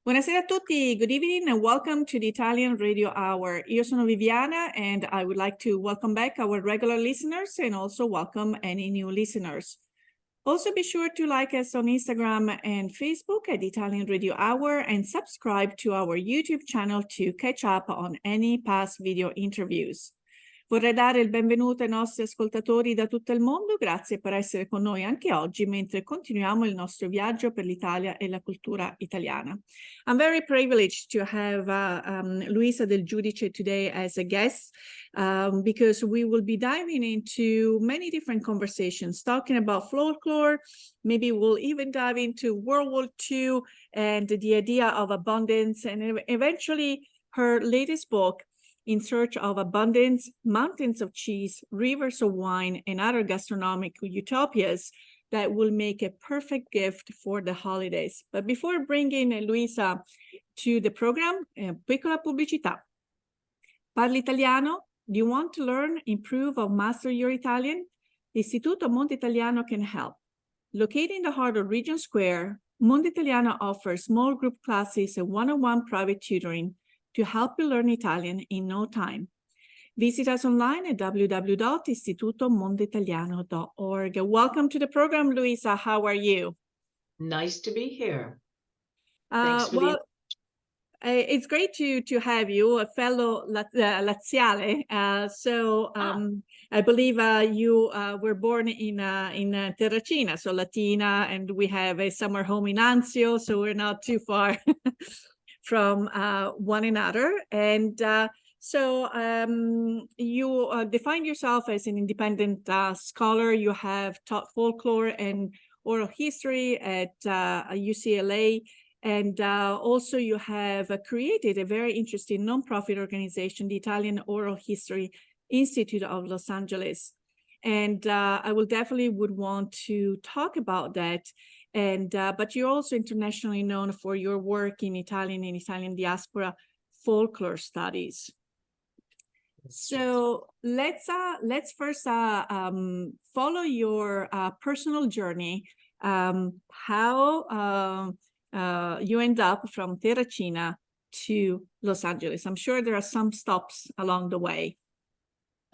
Buonasera a tutti, good evening and welcome to the Italian Radio Hour. Io sono Viviana and I would like to welcome back our regular listeners and also welcome any new listeners. Also be sure to like us on Instagram and Facebook at Italian Radio Hour and subscribe to our YouTube channel to catch up on any past video interviews. Vorrei dare il benvenuto ai nostri ascoltatori da tutto il mondo, grazie per essere con noi anche oggi mentre continuiamo il nostro viaggio per l'Italia e la cultura italiana. I'm very privileged to have Luisa Del Giudice today as a guest because we will be diving into many different conversations, talking about folklore, maybe we'll even dive into World War II and the idea of abundance, and eventually her latest book, In Search of Abundance, Mountains of Cheese, Rivers of Wine, and Other Gastronomic Utopias that will make a perfect gift for the holidays. But before bringing Luisa to the program, piccola pubblicità. Parli italiano? Do you want to learn, improve, or master your Italian? L'Istituto Mondo Italiano can help. Located in the heart of Regent Square, Mondo Italiano offers small group classes and one-on-one private tutoring to help you learn Italian in no time. Visit us online at www.istitutomondoitaliano.org. Welcome to the program, Luisa. How are you? Nice to be here. Thanks for the it's great to have you, a fellow Laziale. I believe you were born in Terracina, so Latina, and we have a summer home in Anzio, so we're not too far from one another. And you define yourself as an independent scholar. You have taught folklore and oral history at UCLA. And also you have created a very interesting nonprofit organization, the Italian Oral History Institute of Los Angeles. And I will definitely would want to talk about that. And but you're also internationally known for your work in Italian and Italian diaspora folklore studies. So let's first follow your personal journey. How you end up from Terracina to Los Angeles. I'm sure there are some stops along the way.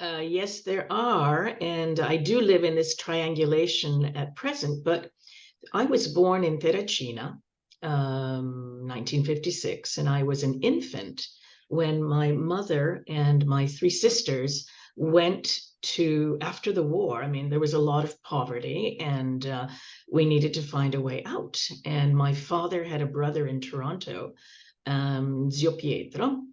Yes, there are. And I do live in this triangulation at present, but I was born in Terracina, 1956, and I was an infant when my mother and my three sisters went to, after the war, I mean, there was a lot of poverty and we needed to find a way out. And my father had a brother in Toronto, Zio Pietro,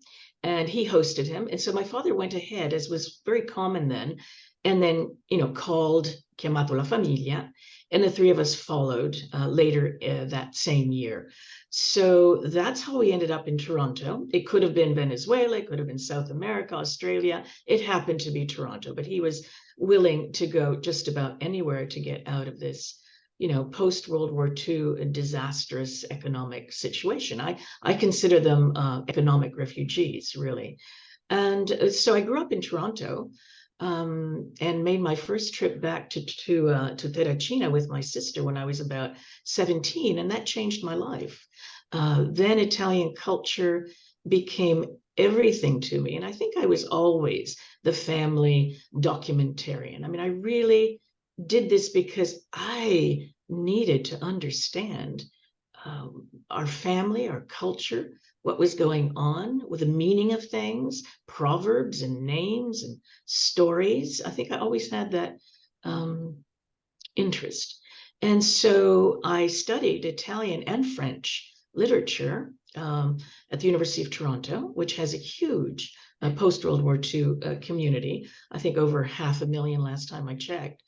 and he hosted him. And so my father went ahead, as was very common then, and then, called Chiamato la Famiglia, and the three of us followed later that same year. So that's how we ended up in Toronto. It could have been Venezuela, it could have been South America, Australia. It happened to be Toronto, but he was willing to go just about anywhere to get out of this, post-World War II, a disastrous economic situation. I consider them economic refugees, really. And so I grew up in Toronto. And made my first trip back to Terracina with my sister when I was about 17, and that changed my life. Then Italian culture became everything to me, and I think I was always the family documentarian. I mean, I really did this because I needed to understand our family, our culture, what was going on with the meaning of things, proverbs and names and stories. I think I always had that interest. And so I studied Italian and French literature at the University of Toronto, which has a huge post-World War II community, I think over 500,000 last time I checked.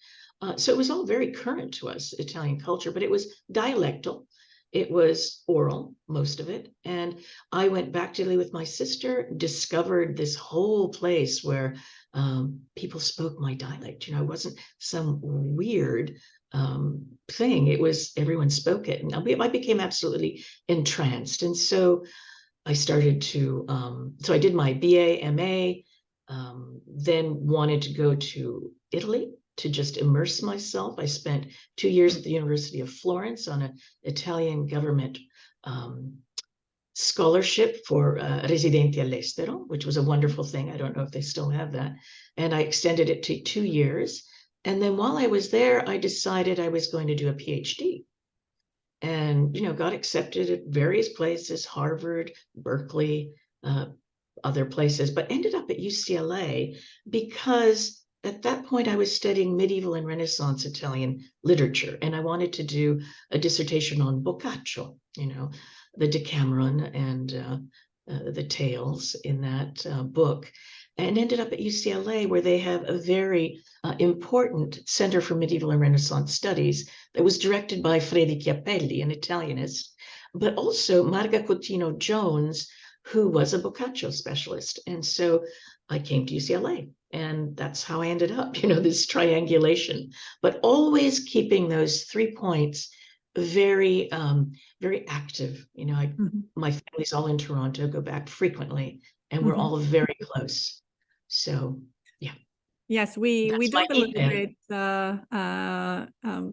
So it was all very current to us, Italian culture, but it was dialectal. It was oral, most of it. And I went back to Italy with my sister, discovered this whole place where people spoke my dialect. It wasn't some weird thing. It was, everyone spoke it. And I became absolutely entranced. And so I started to, so I did my BA, MA, then wanted to go to Italy to just immerse myself. I spent 2 years at the University of Florence on an Italian government scholarship for residenti all'estero, which was a wonderful thing. I don't know if they still have that. And I extended it to 2 years. And then while I was there, I decided I was going to do a Ph.D. And, got accepted at various places, Harvard, Berkeley, other places, but ended up at UCLA because at that point I was studying medieval and Renaissance Italian literature, and I wanted to do a dissertation on Boccaccio, the Decameron and the tales in that book, and ended up at UCLA, where they have a very important Center for Medieval and Renaissance Studies that was directed by Freddy Chiappelli, an Italianist, but also Marga Cotino Jones, who was a Boccaccio specialist. And so I came to UCLA, and that's how I ended up, this triangulation, but always keeping those 3 points very, very active. My family's all in Toronto, go back frequently, and we're all very close. So, yeah. Yes, we That's dove my a little email. bit,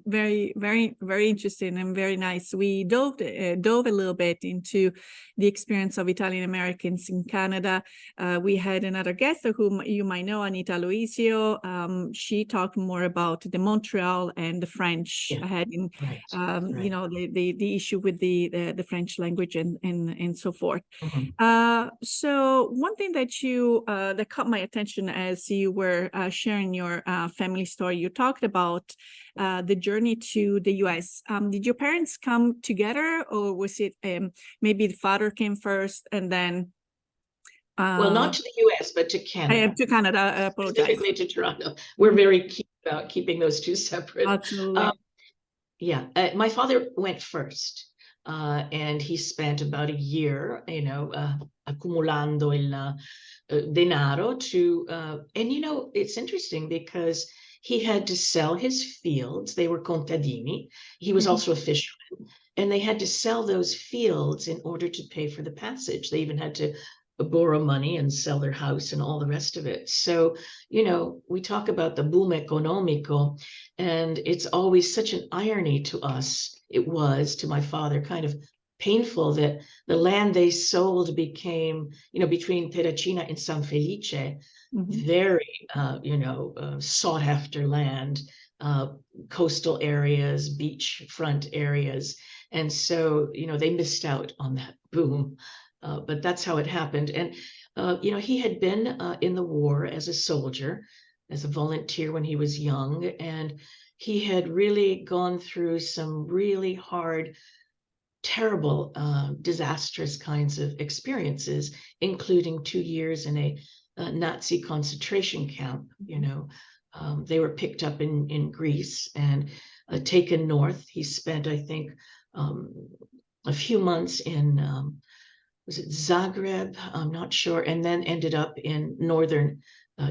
very, very, very interesting and very nice. We dove a little bit into the experience of Italian Americans in Canada. We had another guest whom you might know, Anita Loisio. She talked more about the Montreal and the French had in, the issue with the French language and so forth. So one thing that that caught my attention as you were sharing your family story, you talked about the journey to the US. Did your parents come together, or was it maybe the father came first and then? Well, not to the US, but to Canada. To Canada, I apologize. Specifically to Toronto. We're very keen about keeping those two separate. Absolutely. My father went first. And he spent about a year, accumulando il denaro to, and it's interesting because he had to sell his fields. They were contadini. He was also a fisherman, and they had to sell those fields in order to pay for the passage. They even had to borrow money and sell their house and all the rest of it. So, we talk about the boom economico, and it's always such an irony to us. It was to my father kind of painful that the land they sold became, between Terracina and San Felice, very, sought after land, coastal areas, beachfront areas. And so, they missed out on that boom. But that's how it happened. And, he had been in the war as a soldier, as a volunteer when he was young. And he had really gone through some really hard, terrible, disastrous kinds of experiences, including 2 years in a Nazi concentration camp. They were picked up in Greece and taken north. He spent, I think, a few months in was it Zagreb? I'm not sure. And then ended up in northern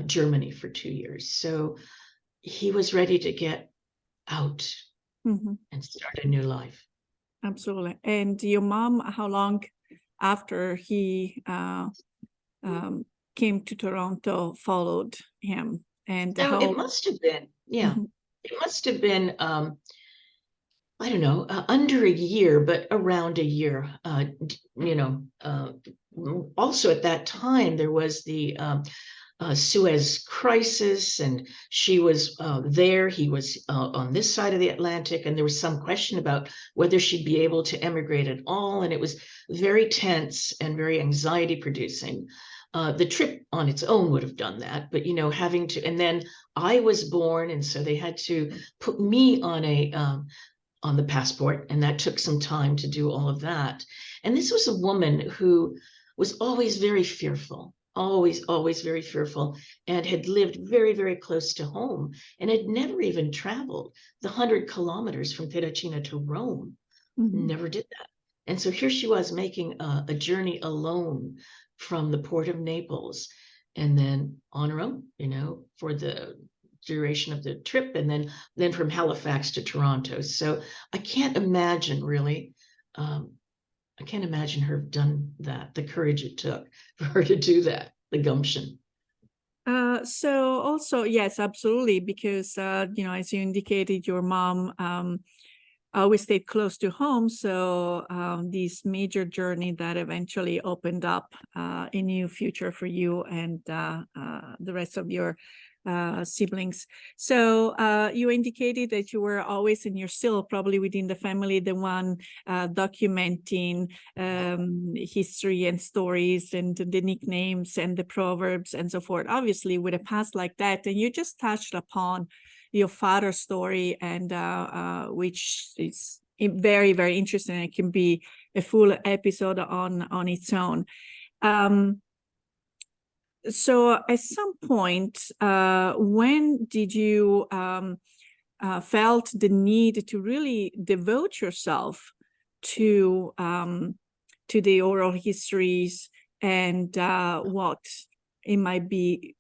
Germany for 2 years. So he was ready to get out and start a new life. Absolutely. And your mom, how long after he came to Toronto followed him? And so how... it must have been, it must have been, I don't know, under a year, but around a year. Also at that time, there was the Suez crisis, and she was there. He was on this side of the Atlantic, and there was some question about whether she'd be able to emigrate at all. And it was very tense and very anxiety producing. The trip on its own would have done that, but having to, and then I was born, and so they had to put me on the passport, and that took some time to do all of that. And this was a woman who was always very fearful, always very fearful, and had lived very, very close to home, and had never even traveled the 100 kilometers from Terracina to Rome. Never did that. And so here she was making a journey alone from the port of Naples, and then on her own, for the duration of the trip, and then from Halifax to Toronto. So I can't imagine really, I can't imagine her done that, the courage it took for her to do that, the gumption. So also, yes, absolutely, because, as you indicated, your mom always stayed close to home. So this major journey that eventually opened up a new future for you and the rest of your siblings. So you indicated that you were always, and you're still probably within the family, the one documenting history and stories and the nicknames and the proverbs and so forth, obviously with a past like that. And you just touched upon your father's story, and which is very, very interesting. It can be a full episode on its own. So at some point, when did you felt the need to really devote yourself to the oral histories and what it might be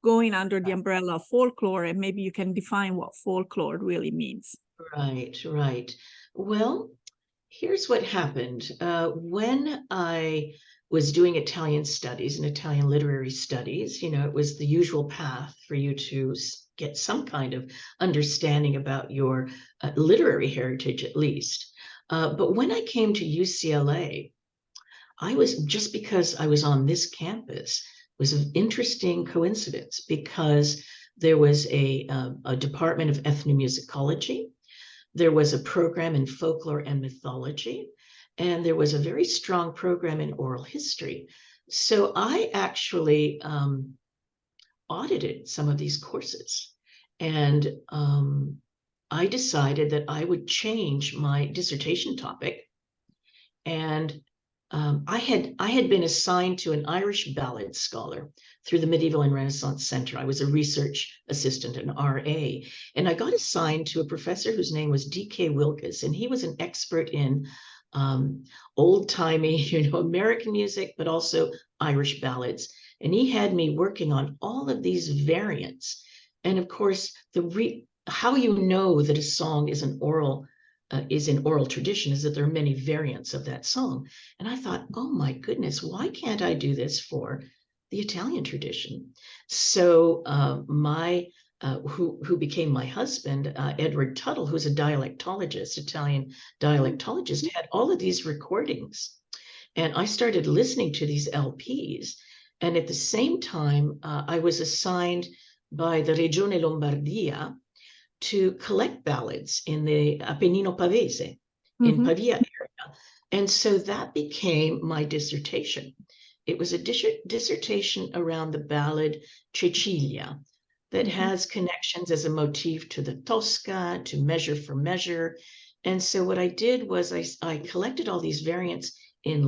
going under the umbrella of folklore? And maybe you can define what folklore really means. Right, right. Well, here's what happened. When I was doing Italian studies and Italian literary studies, it was the usual path for you to get some kind of understanding about your literary heritage, at least. But when I came to UCLA, just because I was on this campus, was an interesting coincidence, because there was a department of ethnomusicology. There was a program in folklore and mythology, and there was a very strong program in oral history. So I actually audited some of these courses, and I decided that I would change my dissertation topic. And I had been assigned to an Irish ballad scholar through the Medieval and Renaissance Center. I was a research assistant, an RA, and I got assigned to a professor whose name was D.K. Wilkes, and he was an expert in old-timey, American music, but also Irish ballads. And he had me working on all of these variants. And of course, how you know that a song is in oral tradition is that there are many variants of that song. And I thought, oh my goodness, why can't I do this for the Italian tradition? So who became my husband, Edward Tuttle, who's a dialectologist, Italian dialectologist, had all of these recordings. And I started listening to these LPs. And at the same time, I was assigned by the Regione Lombardia to collect ballads in the Appennino Pavese, in Pavia area. And so that became my dissertation. It was a dissertation around the ballad Cecilia that has connections as a motif to the Tosca, to Measure for Measure. And so what I did was I collected all these variants in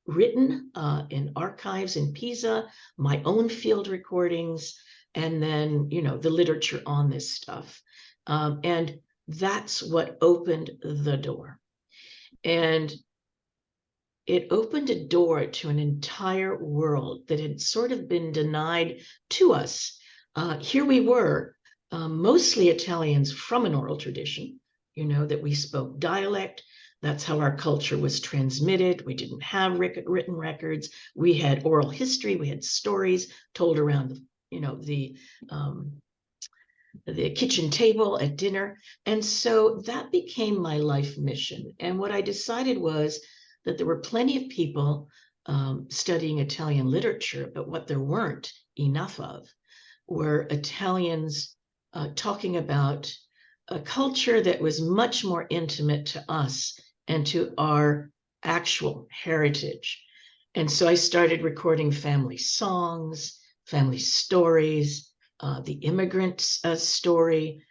written in archives in Pisa, my own field recordings, and then, the literature on this stuff. And that's what opened the door. And it opened a door to an entire world that had sort of been denied to us. Here we were, mostly Italians from an oral tradition, that we spoke dialect. That's how our culture was transmitted. We didn't have written records. We had oral history. We had stories told around the kitchen table at dinner. And so that became my life mission. And what I decided was that there were plenty of people studying Italian literature, but what there weren't enough of were Italians talking about a culture that was much more intimate to us and to our actual heritage. And so I started recording family songs, family stories, the immigrant story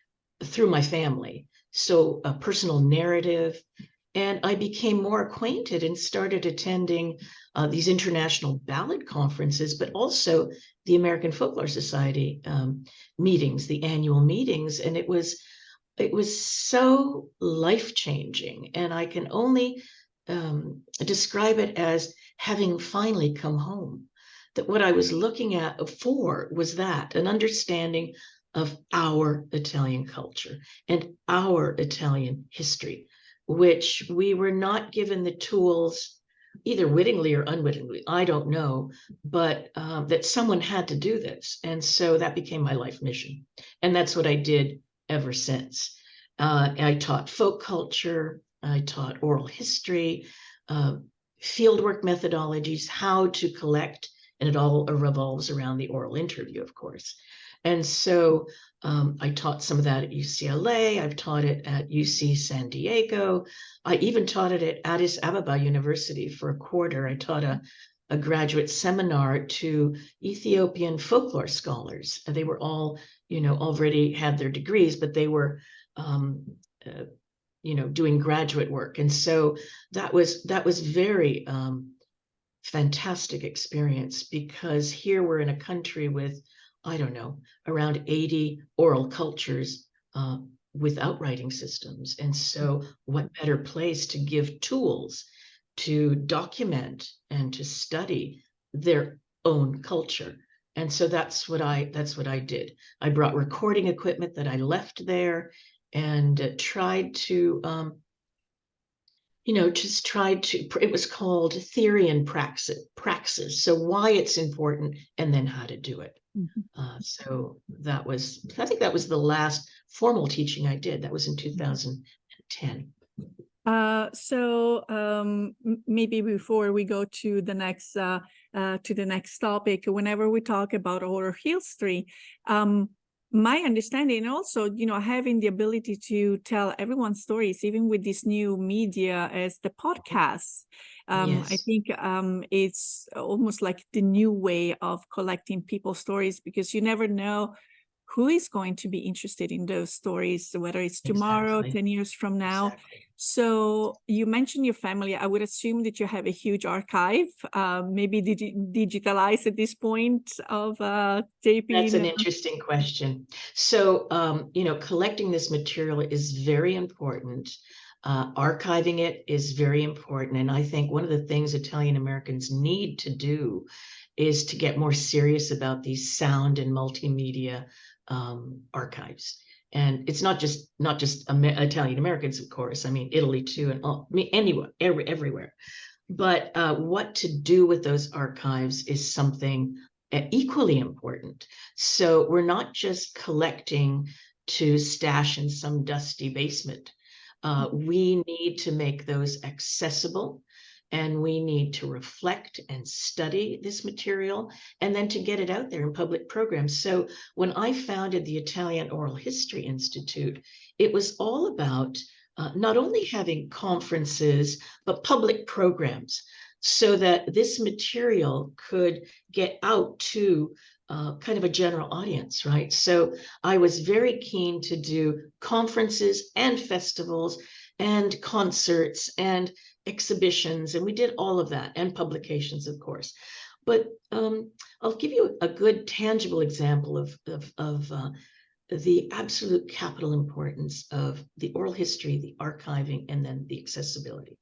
through my family. So a personal narrative. And I became more acquainted and started attending these international ballad conferences, but also the American Folklore Society meetings, the annual meetings. And it was so life-changing. And I can only describe it as having finally come home. That what I was looking at for was that, an understanding of our Italian culture and our Italian history, which we were not given the tools, either wittingly or unwittingly, I don't know, but that someone had to do this. And so that became my life mission. And that's what I did ever since. I taught folk culture, I taught oral history, fieldwork methodologies, how to collect, and it all revolves around the oral interview, of course. And so I taught some of that at UCLA. I've taught it at UC San Diego. I even taught it at Addis Ababa University for a quarter. I taught a graduate seminar to Ethiopian folklore scholars. They were all, already had their degrees, but they were doing graduate work. And so that was very fantastic experience, because here we're in a country with, I don't know, around 80 oral cultures without writing systems. And so what better place to give tools to document and to study their own culture. And so that's what I did. I brought recording equipment that I left there, and tried to it was called theory and praxis. So why it's important, and then how to do it. So I think that was the last formal teaching I did. That was in 2010. Maybe before we go to the next topic, whenever we talk about oral history, my understanding also, having the ability to tell everyone's stories, even with this new media as the podcasts, Yes. I think it's almost like the new way of collecting people's stories, because you never know who is going to be interested in those stories, whether it's tomorrow, Exactly. 10 years from now. Exactly. So you mentioned your family. I would assume that you have a huge archive, maybe digitalized at this point of taping. That's an interesting question. So, collecting this material is very important. Archiving it is very important. And I think one of the things Italian Americans need to do is to get more serious about these sound and multimedia archives. And it's not just Italian Americans, of course. I mean, Italy too, and anywhere, everywhere. But what to do with those archives is something equally important. So we're not just collecting to stash in some dusty basement. We need to make those accessible, and we need to reflect and study this material, and then to get it out there in public programs. So when I founded the Italian Oral History Institute, it was all about not only having conferences, but public programs, so that this material could get out to kind of a general audience, right? So I was very keen to do conferences and festivals and concerts and exhibitions, and we did all of that, and publications, of course. But I'll give you a good tangible example of the absolute capital importance of the oral history, the archiving, and then the accessibility.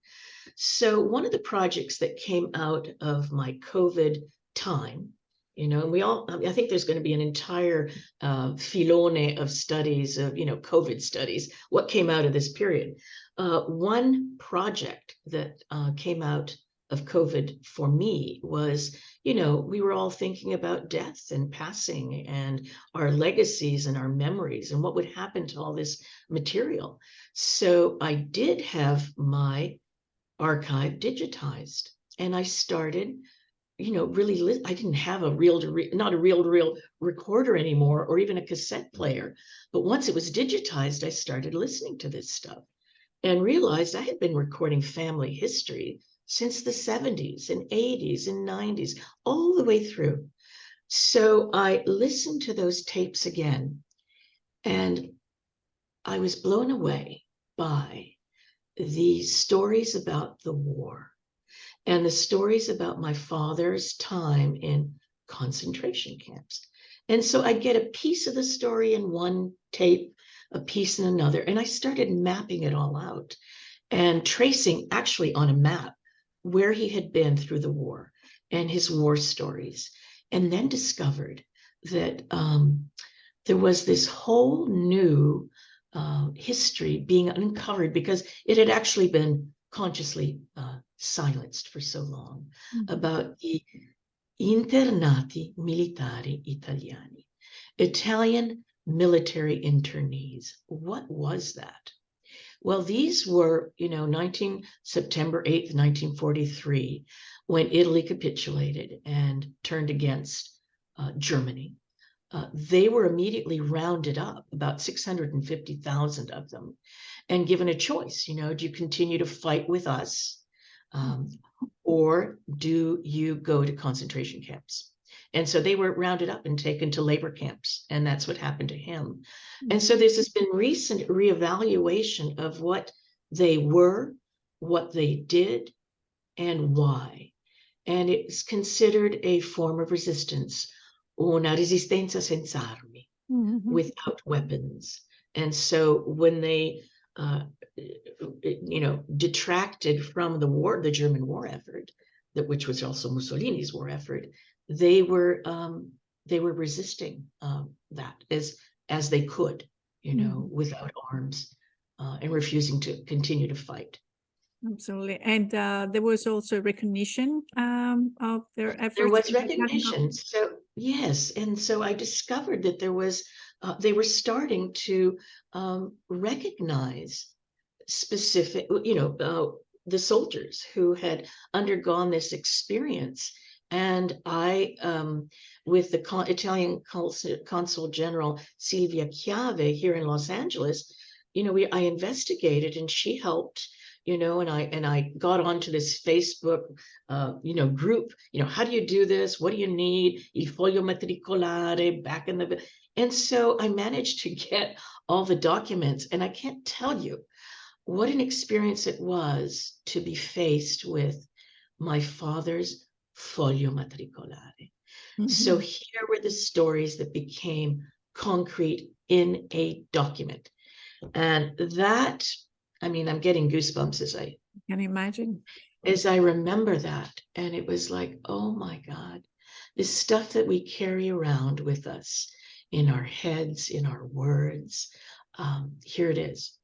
So one of the projects that came out of my COVID time, and I think there's going to be an entire filone of studies of, COVID studies, what came out of this period. One project that came out of COVID for me was, we were all thinking about death and passing and our legacies and our memories and what would happen to all this material. So I did have my archive digitized, and I started, really, I didn't have not a reel recorder anymore, or even a cassette player. But once it was digitized, I started listening to this stuff and realized I had been recording family history since the 70s and 80s and 90s, all the way through. So I listened to those tapes again, and I was blown away by the stories about the war and the stories about my father's time in concentration camps. And so I get a piece of the story in one tape, a piece in another, and I started mapping it all out and tracing, actually on a map, where he had been through the war and his war stories, and then discovered that there was this whole new history being uncovered, because it had actually been consciously silenced for so long, about the internati militari italiani, Italian military internees. What was that? Well, these were, September 8th, 1943, when Italy capitulated and turned against Germany. They were immediately rounded up, about 650,000 of them, and given a choice, do you continue to fight with us, or do you go to concentration camps? And so they were rounded up and taken to labor camps, and that's what happened to him. And so there's been recent reevaluation of what they were, what they did, and why. And it's considered a form of resistance, una resistenza senza armi, without weapons. And so when they, detracted from the war, the German war effort, which was also Mussolini's war effort, they were resisting that as they could, without arms, and refusing to continue to fight. Absolutely. And there was also recognition of their efforts. There was recognition. So yes. And so I discovered that there was, they were starting to recognize specific, the soldiers who had undergone this experience. And I, with the Italian Consul General Silvia Chiave here in Los Angeles, I investigated, and she helped, and I got onto this Facebook, group, how do you do this? What do you need? Il foglio matricolare back in the, and so I managed to get all the documents, and I can't tell you what an experience it was to be faced with my father's foglio matricolare. So here were the stories that became concrete in a document. And that, I'm getting goosebumps as I can imagine, as I remember that. And it was like, oh my God, this stuff that we carry around with us in our heads, in our words, here it is.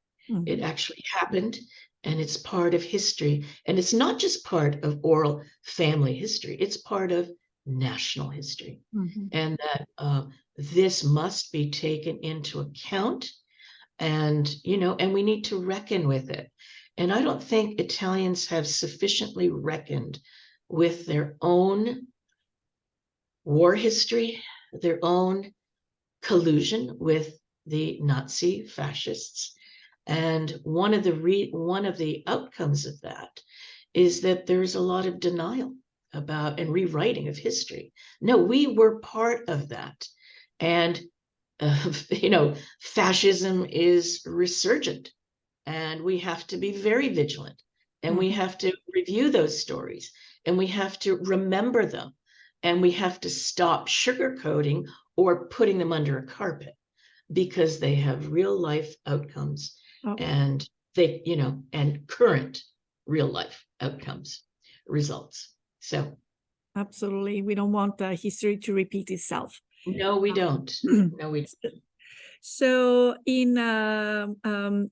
It actually happened, and it's part of history. And it's not just part of oral family history, it's part of national history. And that this must be taken into account, and, and we need to reckon with it. And I don't think Italians have sufficiently reckoned with their own war history, their own collusion with the Nazi fascists. And one of the outcomes of that is that there's a lot of denial about and rewriting of history. No, we were part of that. And, fascism is resurgent, and we have to be very vigilant, and we have to review those stories, and we have to remember them, and we have to stop sugarcoating or putting them under a carpet, because they have real life outcomes. And they, and current real life outcomes, results. So absolutely, we don't want history to repeat itself. No, we don't. No, we don't. So in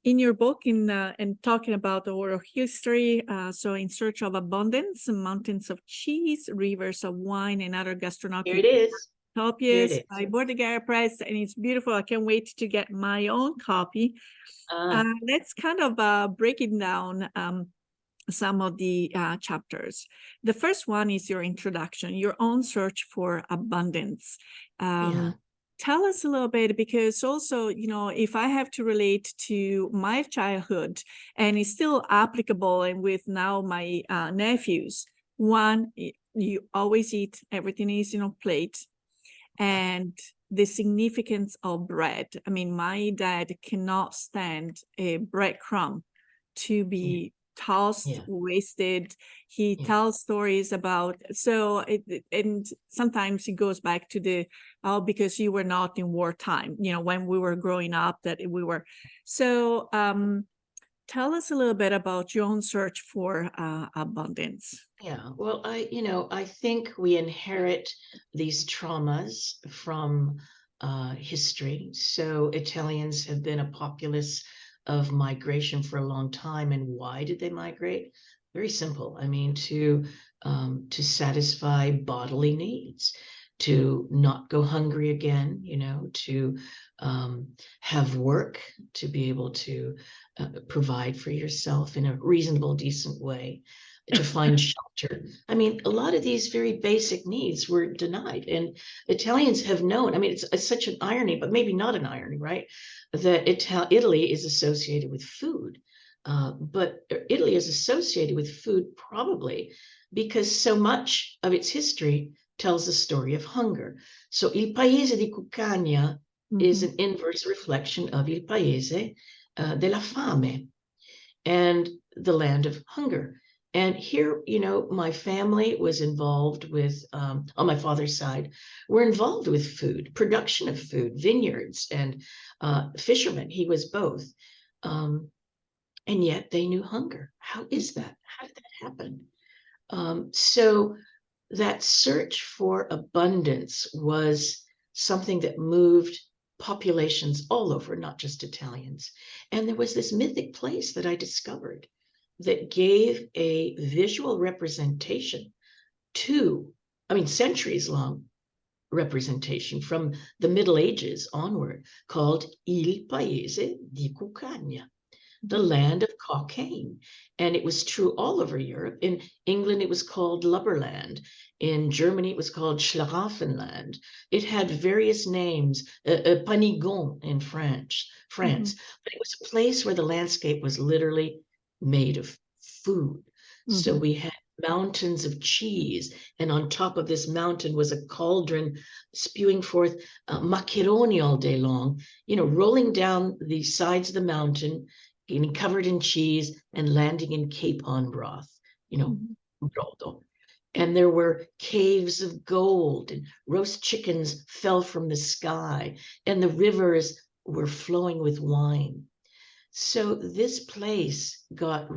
your book, and talking about the oral history, so In Search of Abundance, Mountains of Cheese, Rivers of Wine, and Other Gastronomic Utopias by Bordegara Press, and it's beautiful. I can't wait to get my own copy. Let's kind of break it down, some of the chapters. The first one is your introduction, your own search for abundance. Tell us a little bit, because also, if I have to relate to my childhood, and it's still applicable, and with now my nephews, one, you always eat, everything is plate, and the significance of bread. I mean, my dad cannot stand a breadcrumb to be tossed, wasted. He tells stories about, and sometimes it goes back to the, because you were not in wartime, when we were growing up, that we were. So tell us a little bit about your own search for abundance. Yeah, well, I think we inherit these traumas from history. So Italians have been a populace of migration for a long time. And why did they migrate? Very simple. I mean, to satisfy bodily needs. to not go hungry again, to have work, to be able to provide for yourself in a reasonable, decent way, to find shelter. I mean, a lot of these very basic needs were denied. And Italians have known, I mean, it's such an irony, but maybe not an irony, right? That Italy is associated with food. But Italy is associated with food probably because so much of its history tells the story of hunger. So Il Paese di Cuccagna is an inverse reflection of Il Paese della Fame, and the land of hunger. And here, my family was involved with, on my father's side, we're involved with food, production of food, vineyards, and fishermen. He was both. And yet they knew hunger. How is that? How did that happen? So that search for abundance was something that moved populations all over, not just Italians. And there was this mythic place that I discovered that gave a visual representation to, centuries long representation from the Middle Ages onward, called Il Paese di Cuccagna, the land of cocaine. And it was true all over Europe. In England, it was called Lubberland. In Germany, it was called Schlaraffenland. It had various names, Panigon in France. But it was a place where the landscape was literally made of food. So we had mountains of cheese, and on top of this mountain was a cauldron spewing forth maccheroni all day long, rolling down the sides of the mountain, being covered in cheese and landing in capon broth, brodo. And there were caves of gold, and roast chickens fell from the sky, and the rivers were flowing with wine. So this place got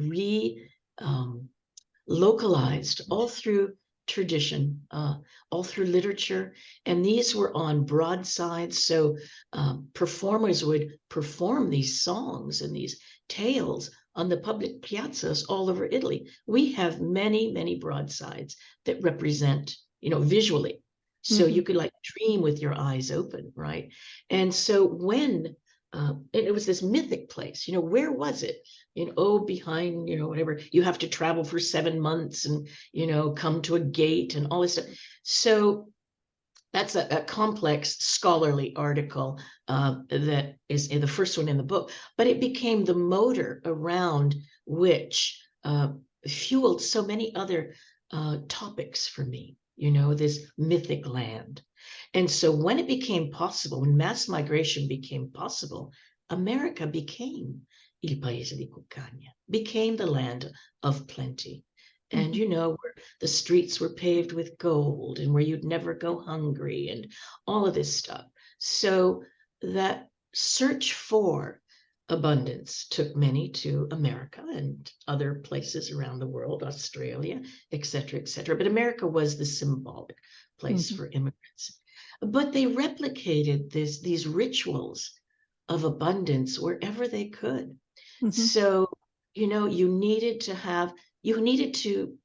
localized all through tradition, all through literature, and these were on broadsides. So performers would perform these songs and these tales on the public piazzas all over Italy. We have many, many broadsides that represent, visually. So you could dream with your eyes open, right? And so when and it was this mythic place, where was it? Behind, whatever, you have to travel for 7 months and, come to a gate and all this stuff. So that's a complex scholarly article that is the first one in the book, but it became the motor around which fueled so many other topics for me, this mythic land. And so when it became possible, when mass migration became possible, America became Il Paese di Cuccagna, became the land of plenty. And, where the streets were paved with gold and where you'd never go hungry and all of this stuff. So that search for abundance took many to America and other places around the world, Australia, et cetera, but America was the symbolic place for immigrants. But they replicated these rituals of abundance wherever they could. So, you needed to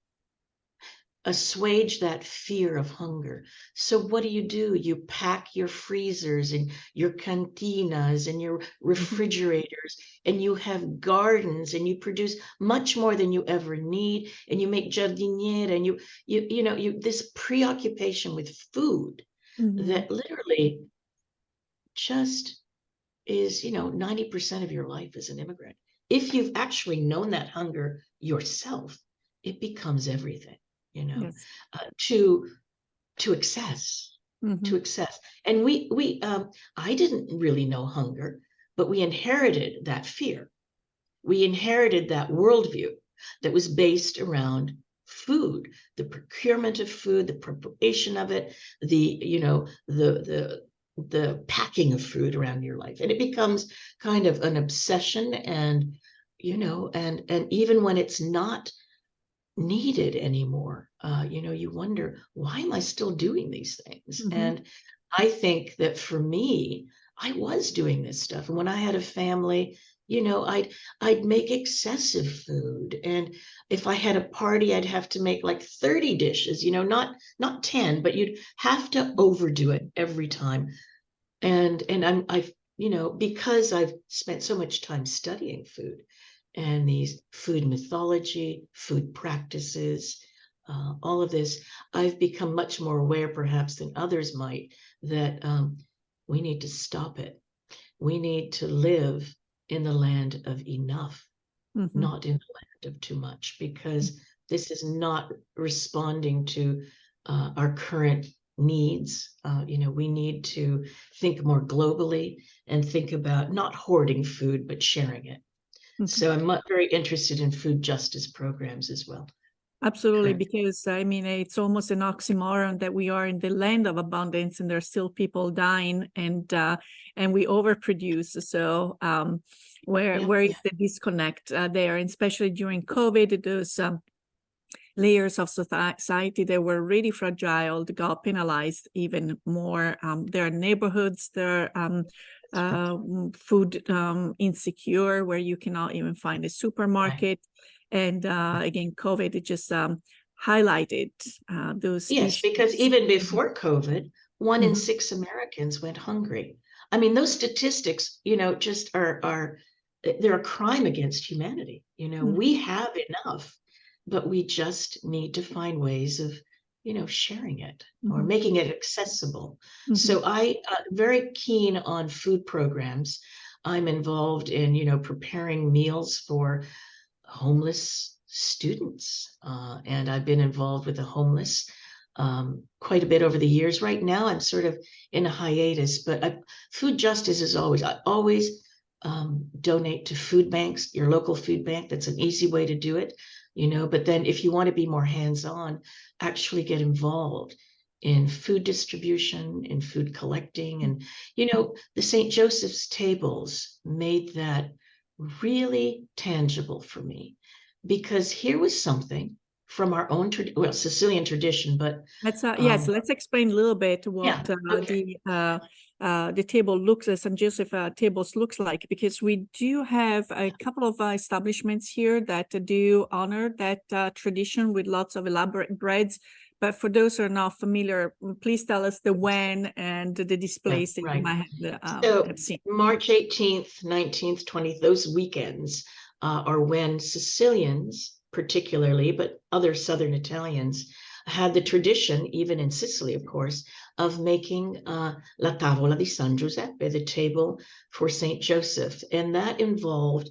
assuage that fear of hunger. So what do? You pack your freezers and your cantinas and your refrigerators, and you have gardens, and you produce much more than you ever need, and you make giardiniere, and you this preoccupation with food that literally just is 90% of your life as an immigrant. If you've actually known that hunger yourself, it becomes everything. To excess, to excess. And I didn't really know hunger, but we inherited that fear. We inherited that worldview that was based around food, the procurement of food, the preparation of it, the packing of food around your life. And it becomes kind of an obsession, and and even when it's not needed anymore, you wonder, why am I still doing these things? And I think that for me, I was doing this stuff. And when I had a family, I'd make excessive food. And if I had a party, I'd have to make like 30 dishes, not 10, but you'd have to overdo it every time. And I've, because I've spent so much time studying food and these food mythology, food practices, all of this, I've become much more aware, perhaps than others might, that we need to stop it. We need to live in the land of enough, not in the land of too much, because this is not responding to our current needs. We need to think more globally and think about not hoarding food, but sharing it. So I'm very interested in food justice programs as well. Absolutely, Correct. because I mean, it's almost an oxymoron that we are in the land of abundance and there's still people dying and we overproduce. So where is the disconnect there? And especially during COVID, those layers of society that were really fragile got penalized even more. There are neighborhoods, there are food insecure, where you cannot even find a supermarket. Right. And again, COVID, it just highlighted those Yes, issues. because even before COVID, 1 in 6 Americans went hungry. I mean, those statistics, just they're a crime against humanity. We have enough, but we just need to find ways of, sharing it or making it accessible. So I very keen on food programs. I'm involved in, preparing meals for homeless students. And I've been involved with the homeless quite a bit over the years. Right now, I'm sort of in a hiatus, but food justice is I always donate to food banks, your local food bank. That's an easy way to do it, but then if you want to be more hands-on, actually get involved in food distribution, in food collecting. And, the St. Joseph's tables made that really tangible for me, because here was something from our own Sicilian tradition. But yes, let's explain a little bit what the table looks, St. Joseph tables looks like, because we do have a couple of establishments here that do honor that tradition with lots of elaborate breads. But for those who are not familiar, please tell us the when and the displays that you might have seen. March 18th, 19th, 20th, those weekends are when Sicilians, particularly, but other Southern Italians, had the tradition, even in Sicily, of course, of making la tavola di San Giuseppe, the table for St. Joseph. And that involved,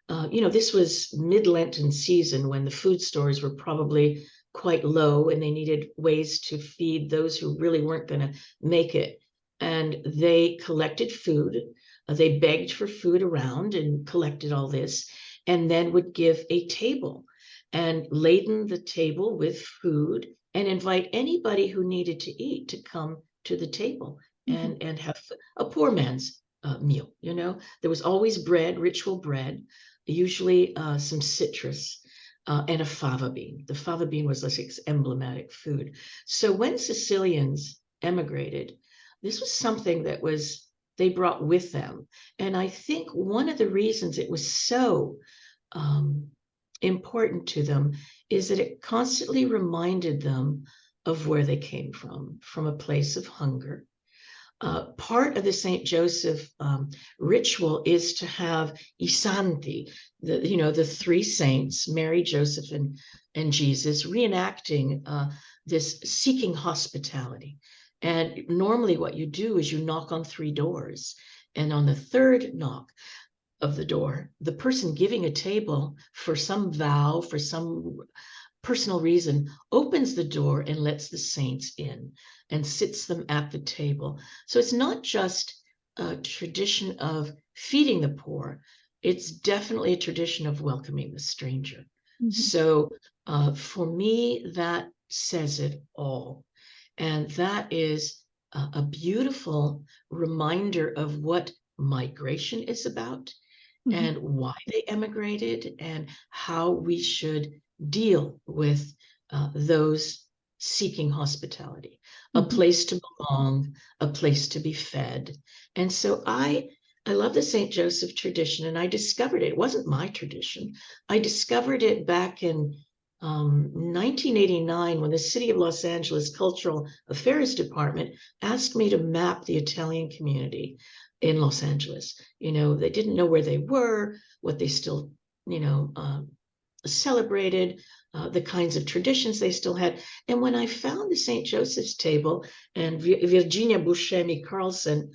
this was mid-Lenten season when the food stores were probably quite low and they needed ways to feed those who really weren't going to make it. And they collected food. They begged for food around and collected all this, and then would give a table and laden the table with food and invite anybody who needed to eat to come to the table and have a poor man's meal. There was always bread, ritual bread, usually some citrus, and a fava bean. The fava bean was like emblematic food. So when Sicilians emigrated, this was something that they brought with them. And I think one of the reasons it was so important to them is that it constantly reminded them of where they came from a place of hunger. Part of the St. Joseph ritual is to have I Santi, the 3 saints, Mary, Joseph, and Jesus, reenacting this seeking hospitality. And normally what you do is you knock on 3 doors. And on the 3rd knock of the door, the person giving a table for some vow, for some personal reason, opens the door and lets the saints in and sits them at the table. So it's not just a tradition of feeding the poor, it's definitely a tradition of welcoming the stranger. So for me, that says it all. And that is a beautiful reminder of what migration is about and why they emigrated and how we should deal with those seeking hospitality, a place to belong, a place to be fed. And so I I love the St. Joseph tradition, and I discovered it. It wasn't my tradition. I discovered it back in 1989 when the City of Los Angeles Cultural Affairs Department asked me to map the Italian community in Los Angeles. You know, they didn't know where they were, what they still, celebrated, the kinds of traditions they still had. And when I found the St. Joseph's table and Virginia Buscemi Carlson,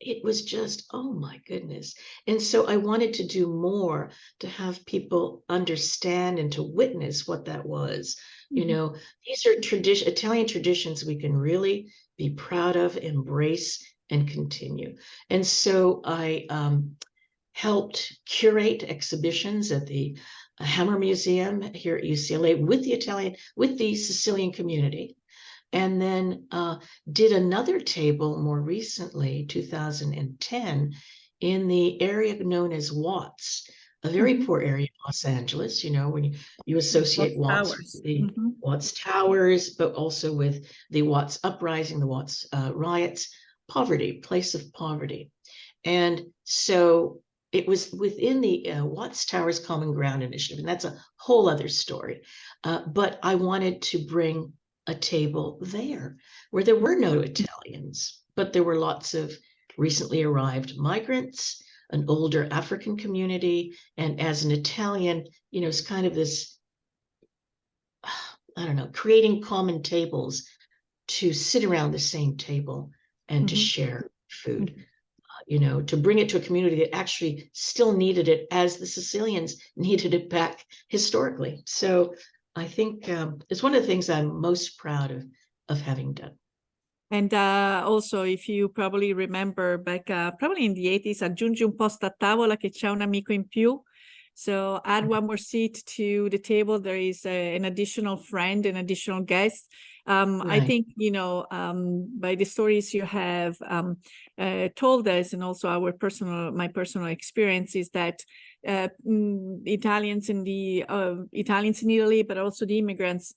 it was just, oh my goodness. And so I wanted to do more to have people understand and to witness what that was. You know, these are Italian traditions we can really be proud of, embrace, and continue. And so I helped curate exhibitions at the Hammer Museum here at UCLA with the Sicilian community. And then did another table more recently, 2010, in the area known as Watts, a very poor area in Los Angeles. You know, when you associate Watts with the Watts Towers, but also with the Watts Uprising, the Watts riots, poverty, place of poverty. And so it was within the Watts Towers Common Ground Initiative, and that's a whole other story. But I wanted to bring a table there where there were no Italians, but there were lots of recently arrived migrants, an older African community. And as an Italian, you know, it's kind of this, I don't know, creating common tables to sit around the same table and to share food. You know, to bring it to a community that actually still needed it as the Sicilians needed it back historically. So I think it's one of the things I'm most proud of having done. And also, if you probably remember back probably in the 80s, aggiungi un posto a tavola che c'è un amico in più. So add one more seat to the table. There is an additional friend, an additional guest. Right. I think, you know, by the stories you have told us, and also my personal experience is that Italians in Italy, but also the immigrants,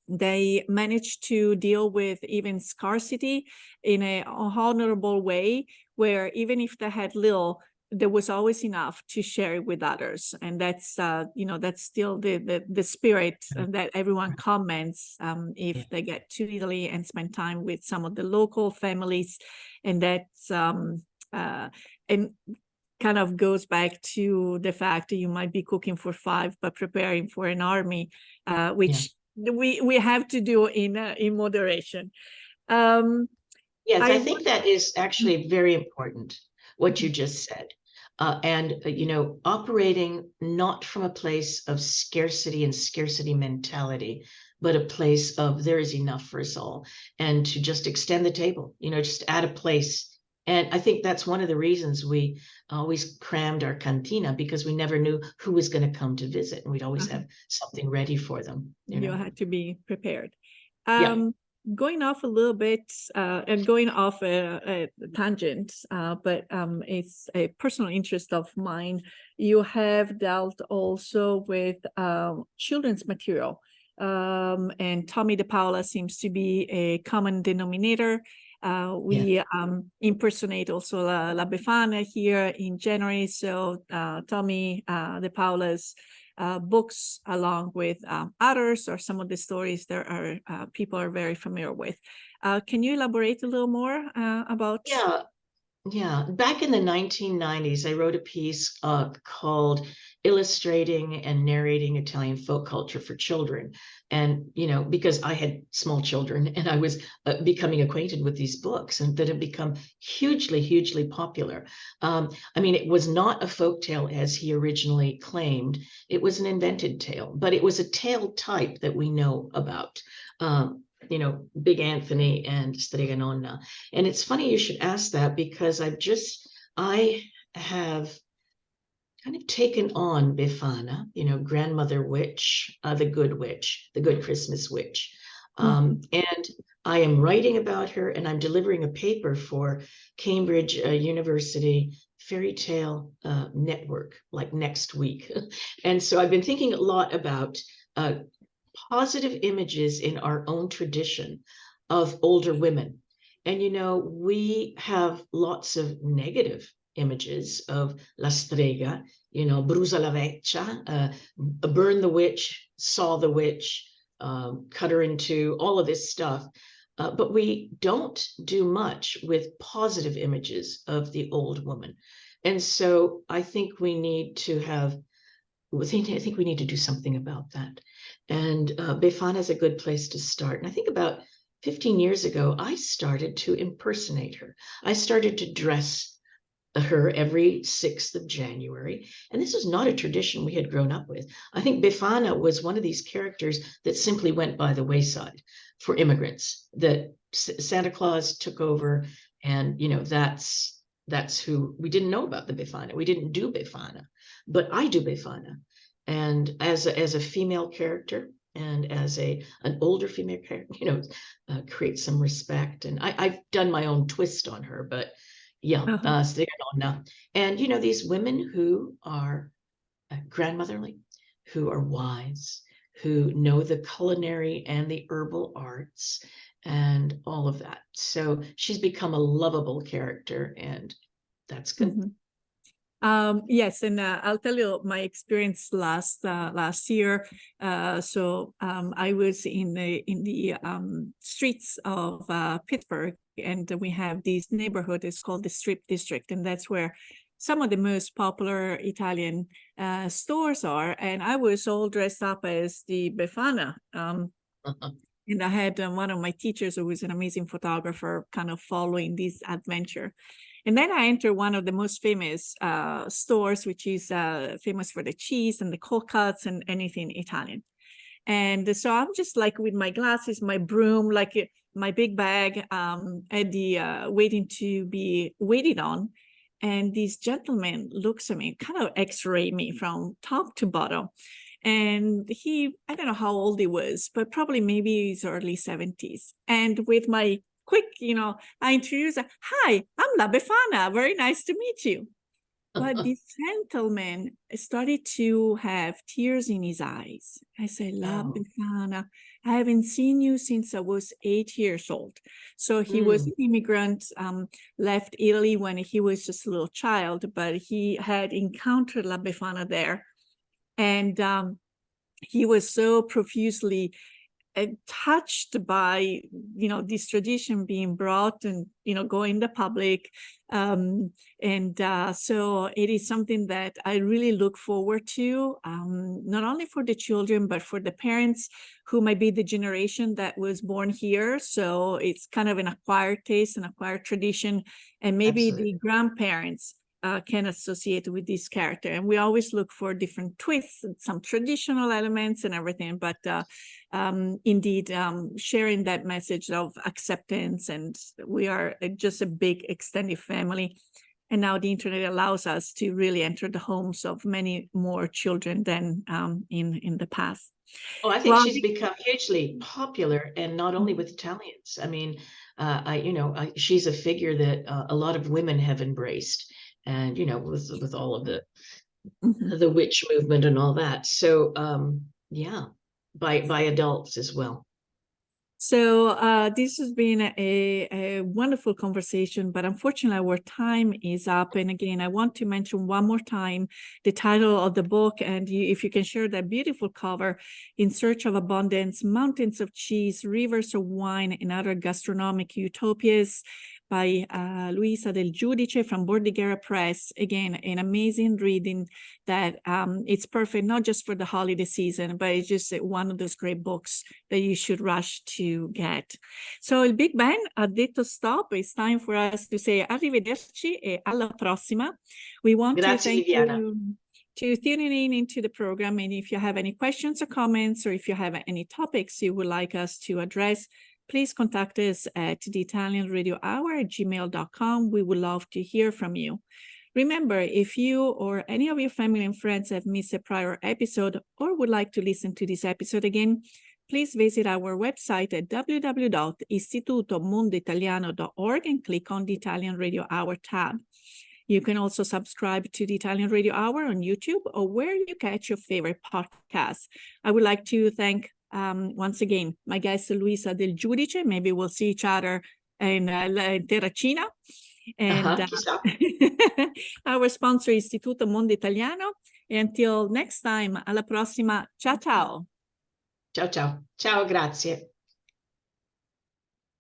they managed to deal with even scarcity in a honorable way, where even if they had little, there was always enough to share it with others. And that's, you know, that's still the spirit that everyone comments if they get to Italy and spend time with some of the local families. And that's, and kind of goes back to the fact that you might be cooking for 5, but preparing for an army, which we have to do in moderation. Yes, I think that is actually very important, what you just said. And, you know, operating not from a place of scarcity and scarcity mentality, but a place of there is enough for us all, and to just extend the table, you know, just add a place. And I think that's one of the reasons we always crammed our cantina, because we never knew who was going to come to visit, and we'd always have something ready for them. You had to be prepared. Yeah. Going off a little bit and going off a tangent, but it's a personal interest of mine. You have dealt also with children's material, and Tommy DePaola seems to be a common denominator. We impersonate also La Befana here in January. So Tommy DePaola's books, along with others, or some of the stories that are people are very familiar with. Can you elaborate a little more about? Yeah. Back in the 1990s, I wrote a piece called Illustrating and Narrating Italian Folk Culture for Children. And, you know, because I had small children and I was becoming acquainted with these books, and that have become hugely, hugely popular. I mean, it was not a folk tale as he originally claimed. It was an invented tale, but it was a tale type that we know about. You know, Big Anthony and Strega Nonna. And it's funny you should ask that, because I have kind of taken on Befana, you know, grandmother witch, the good Christmas witch. And I am writing about her, and I'm delivering a paper for Cambridge University Fairy Tale Network, like next week. And so I've been thinking a lot about positive images in our own tradition of older women. And, you know, we have lots of negative images of la strega, brusa la vecchia, burn the witch, saw the witch, cut her in two, all of this stuff. But we don't do much with positive images of the old woman. And so I think we need to do something about that. And Befana is a good place to start. And I think about 15 years ago, I started to impersonate her. I started to dress her every 6th of January. And this is not a tradition we had grown up with. I think Befana was one of these characters that simply went by the wayside for immigrants, that Santa Claus took over. And, that's who we didn't know about the Befana. We didn't do Befana, but I do Befana. And as a female character, and as an older female character, create some respect. And I've done my own twist on her, but yeah, and these women who are grandmotherly, who are wise, who know the culinary and the herbal arts and all of that. So she's become a lovable character, and that's good. Yes, and I'll tell you my experience last year. So I was in the streets of Pittsburgh, and we have this neighborhood. It's called the Strip District, and that's where some of the most popular Italian stores are. And I was all dressed up as the Befana. And I had one of my teachers, who was an amazing photographer, kind of following this adventure. And then I entered one of the most famous stores, which is famous for the cheese and the cold cuts and anything Italian. And so I'm just like with my glasses, my broom, like my big bag at the waiting to be waited on. And this gentleman looks at me, kind of x-ray me from top to bottom. And I don't know how old he was, but probably maybe his early 70s. And with my quick, I introduced, hi, I'm La Befana. Very nice to meet you. But this gentleman started to have tears in his eyes. I said, La Befana, I haven't seen you since I was 8 years old. So he was an immigrant, left Italy when he was just a little child, but he had encountered La Befana there. And he was so profusely touched by, this tradition being brought and, going in the public. So it is something that I really look forward to, not only for the children, but for the parents who might be the generation that was born here. So it's kind of an acquired taste, an acquired tradition, and maybe Absolutely. The grandparents can associate with this character. And we always look for different twists and some traditional elements and everything, but indeed sharing that message of acceptance, and we are just a big extended family. And now the internet allows us to really enter the homes of many more children than in the past. Oh, I think she's become hugely popular, and not only with Italians. I mean, she's a figure that a lot of women have embraced. And with all of the witch movement and all that, so by adults as well. So this has been a wonderful conversation, but unfortunately our time is up. And again, I want to mention one more time the title of the book, and if you can share that beautiful cover, In Search of Abundance, Mountains of Cheese, Rivers of Wine, and Other Gastronomic Utopias, by Luisa Del Giudice from Bordighera Press. Again, an amazing reading that it's perfect, not just for the holiday season, but it's just one of those great books that you should rush to get. So il Big Ben ha detto stop. It's time for us to say arrivederci e alla prossima. We want to thank you to tuning in into the program. And if you have any questions or comments, or if you have any topics you would like us to address, please contact us at the Italian Radio Hour at gmail.com. We would love to hear from you. Remember, if you or any of your family and friends have missed a prior episode or would like to listen to this episode again, please visit our website at www.istitutomondoitaliano.org and click on the Italian Radio Hour tab. You can also subscribe to the Italian Radio Hour on YouTube or where you catch your favorite podcasts. I would like to thank once again my guest Luisa Del Giudice. Maybe we'll see each other in Terracina. And chissà. our sponsor is Istituto Mondo Italiano. Until next time, alla prossima. Ciao, ciao. Ciao, ciao. Ciao, grazie.